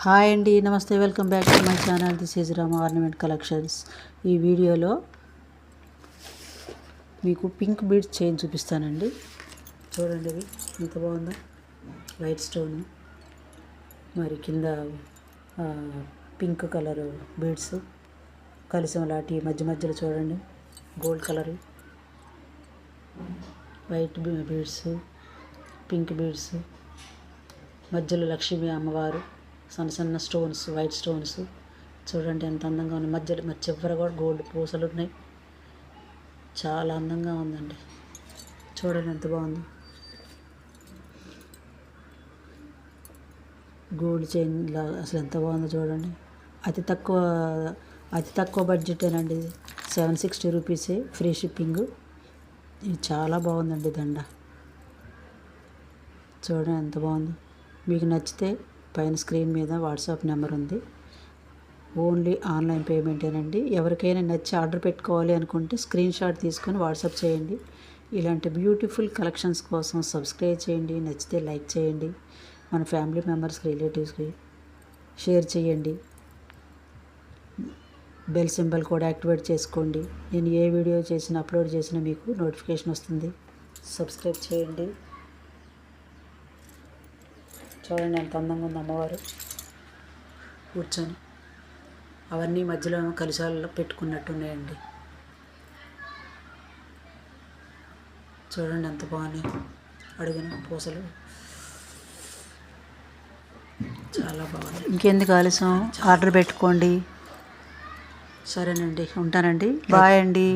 Hi అండి, నమస్తే, welcome back to my channel. This is Rama ornament collections. ఈ వీడియోలో మీకు పింక్ బీడ్స్ చైన్ చూపిస్తానండి. చూడండి, ఇవి ఎంత బాగుందో. వైట్ స్టోన్, మరి కింద పింక్ కలర్ బీడ్స్ కలిసి లాంటి మధ్య మధ్యలో చూడండి gold colour white beads, pink beads, మధ్యలో లక్ష్మీ అమ్మవారు, సన్న సన్న స్టోన్స్, వైట్ స్టోన్స్ చూడండి ఎంత అందంగా ఉంది. మధ్య చివర కూడా గోల్డ్ పూసలు ఉన్నాయి. చాలా అందంగా ఉందండి. చూడండి ఎంత బాగుంది. గోల్డ్ చైన్ అసలు ఎంత బాగుందో చూడండి. అతి తక్కువ బడ్జెటేనండి. 760 రూపీసే, ఫ్రీ షిప్పింగ్. ఇది చాలా బాగుందండి దండ. చూడండి ఎంత బాగుందో. మీకు నచ్చితే పైన స్క్రీన్ మీద వాట్సాప్ నెంబర్ ఉంది. ఓన్లీ ఆన్లైన్ పేమెంటేనండి. ఎవరికైనా నచ్చి ఆర్డర్ పెట్టుకోవాలి అనుకుంటే స్క్రీన్ షాట్ తీసుకొని వాట్సాప్ చేయండి. ఇలాంటి బ్యూటిఫుల్ కలెక్షన్స్ కోసం సబ్స్క్రైబ్ చేయండి. నచ్చితే లైక్ చేయండి. మన ఫ్యామిలీ మెంబర్స్కి, రిలేటివ్స్కి షేర్ చేయండి. బెల్ సింబల్ కూడా యాక్టివేట్ చేసుకోండి. నేను ఏ వీడియో చేసినా, అప్లోడ్ చేసినా మీకు నోటిఫికేషన్ వస్తుంది. సబ్స్క్రైబ్ చేయండి. చూడండి ఎంత అందంగా ఉంది అమ్మవారు కూర్చొని. అవన్నీ మధ్యలో కలిశాలలో పెట్టుకున్నట్టున్నాయండి. చూడండి ఎంత బాగున్నాయి. అడిగిన పూసలు చాలా బాగుంది. ఇంకెందుకు ఆలస్యం, ఆర్డర్ పెట్టుకోండి. సరేనండి, ఉంటానండి. బాయ్ అండి.